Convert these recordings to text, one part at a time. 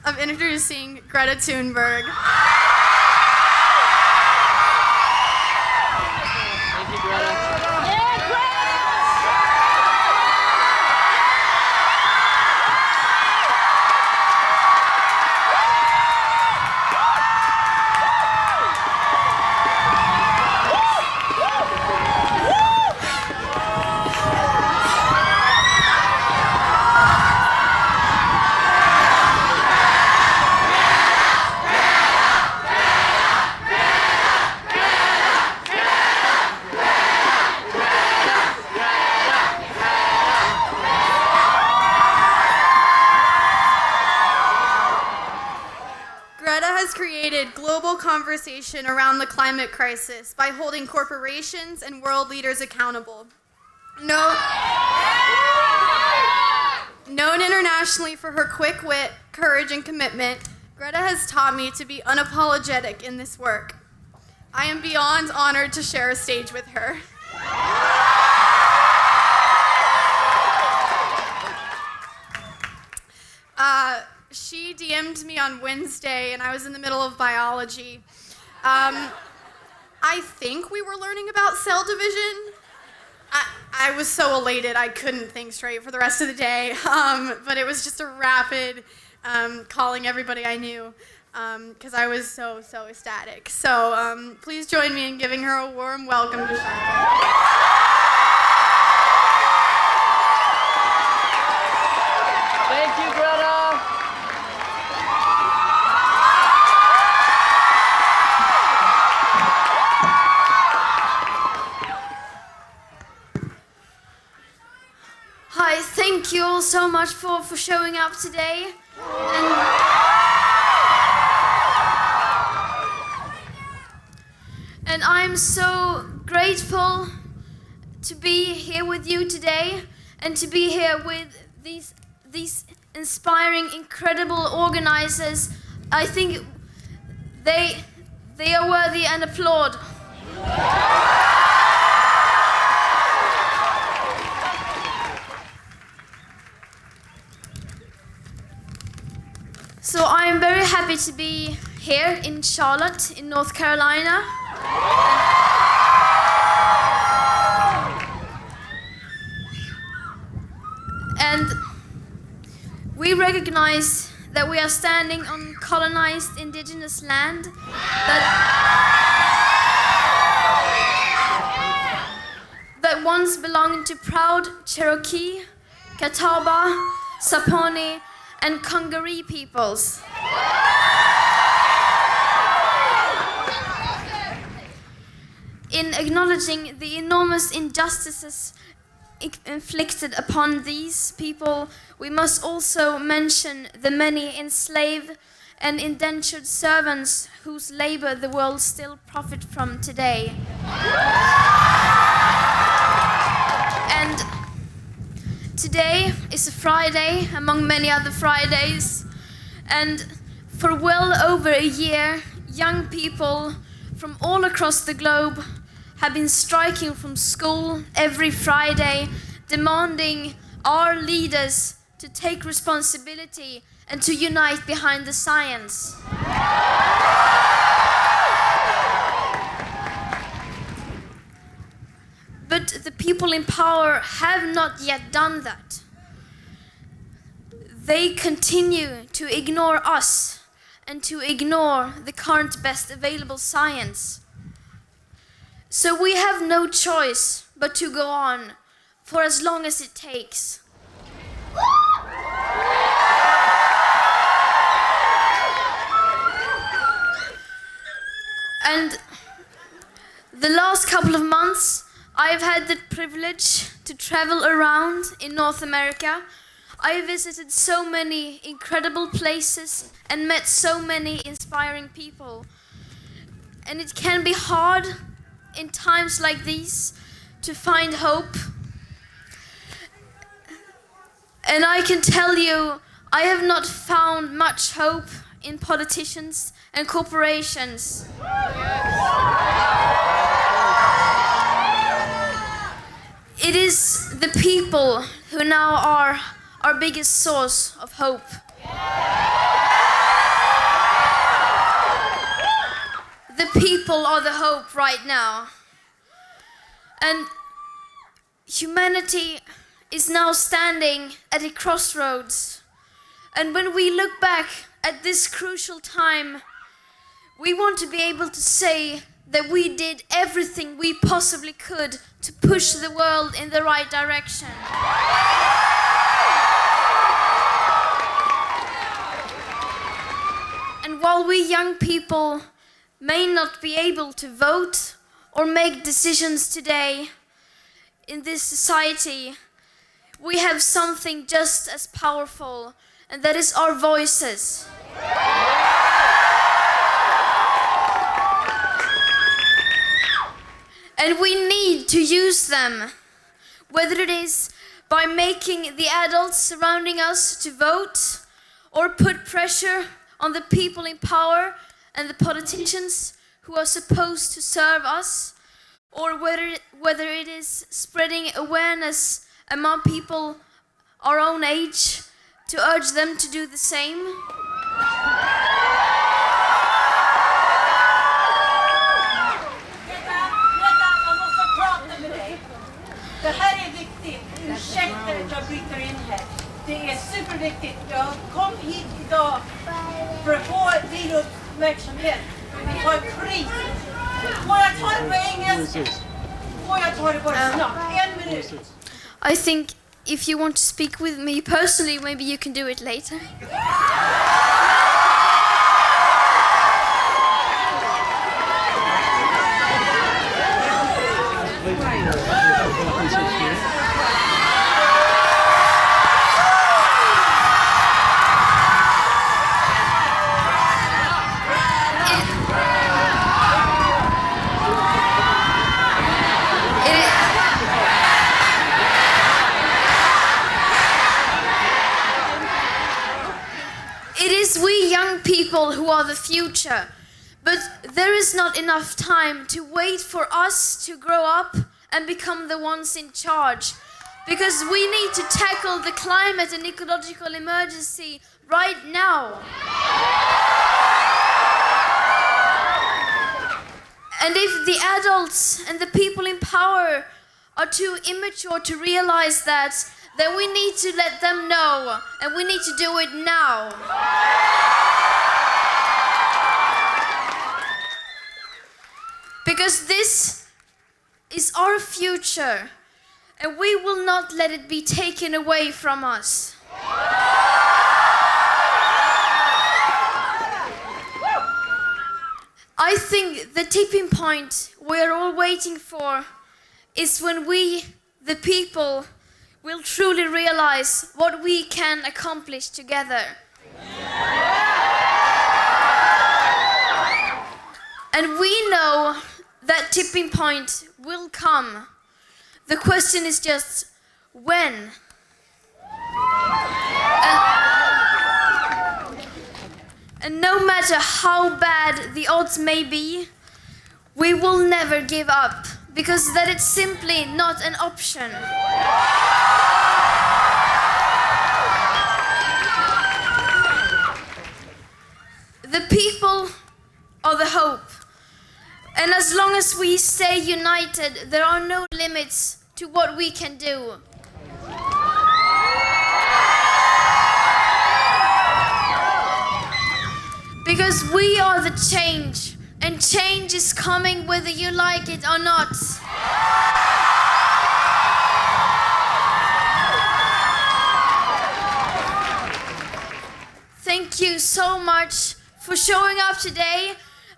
of introducing Greta Thunberg. Thank you, Greta. Greta has created global conversation around the climate crisis by holding corporations and world leaders accountable. Known internationally for her quick wit, courage, and commitment, Greta has taught me to be unapologetic in this work. I am beyond honored to share a stage with her. She DM'd me on Wednesday, and I was in the middle of biology. I think we were learning about cell division. I was so elated I couldn't think straight for the rest of the day, but it was just a rapid calling everybody I knew because I was so ecstatic. So please join me in giving her a warm welcome to Charlotte. Thank you, Greta. Hi, thank you all so much for showing up today. And I'm so grateful to be here with you today and to be here with these inspiring, incredible organizers. I think they are worthy and applaud. So I am very happy to be here in Charlotte, in North Carolina. And we recognize that we are standing on colonized indigenous land that once belonged to proud Cherokee, Catawba, Saponi, and Congaree peoples. In acknowledging the enormous injustices inflicted upon these people, we must also mention the many enslaved and indentured servants whose labor the world still profits from today. And today is a Friday among many other Fridays, and for well over a year, young people from all across the globe have been striking from school every Friday, demanding our leaders to take responsibility and to unite behind the science. But the people in power have not yet done that. They continue to ignore us and to ignore the current best available science. So we have no choice but to go on for as long as it takes. And the last couple of months, I've had the privilege to travel around in North America. I visited so many incredible places and met so many inspiring people. And it can be hard in times like these to find hope. And I can tell you, I have not found much hope in politicians and corporations. It is the people who now are our biggest source of hope. people are the hope right now. And humanity is now standing at a crossroads. And when we look back at this crucial time, we want to be able to say that we did everything we possibly could to push the world in the right direction. And while we young people may not be able to vote or make decisions today in this society, we have something just as powerful, and that is our voices. And we need to use them, whether it is by making the adults surrounding us to vote or put pressure on the people in power and the politicians who are supposed to serve us, or whether it is spreading awareness among people our own age to urge them to do the same. Man måste prata med dig. Det här är viktigt. Ursäkta att jag bryter in här. Det är superviktigt. Jag kom hit idag för att få din uppmärksamhet. Vi har kris. Får jag ta det på engelska? Får jag ta det bara snabbt? En minut. I think if you want to speak with me personally, maybe you can do it later. It is we young people who are the future, but there is not enough time to wait for us to grow up and become the ones in charge, because we need to tackle the climate and ecological emergency right now. And if the adults and the people in power are too immature to realize that, then we need to let them know, and we need to do it now. Because this is our future, and we will not let it be taken away from us. I think the tipping point we're all waiting for is when we, the people, will truly realize what we can accomplish together. And we know that tipping point will come. The question is just when. And no matter how bad the odds may be, we will never give up, because that is simply not an option. The people are the hope. And as long as we stay united, there are no limits to what we can do. Because we are the change, and change is coming whether you like it or not. Thank you so much for showing up today,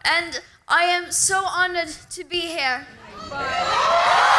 and I am so honored to be here. Bye.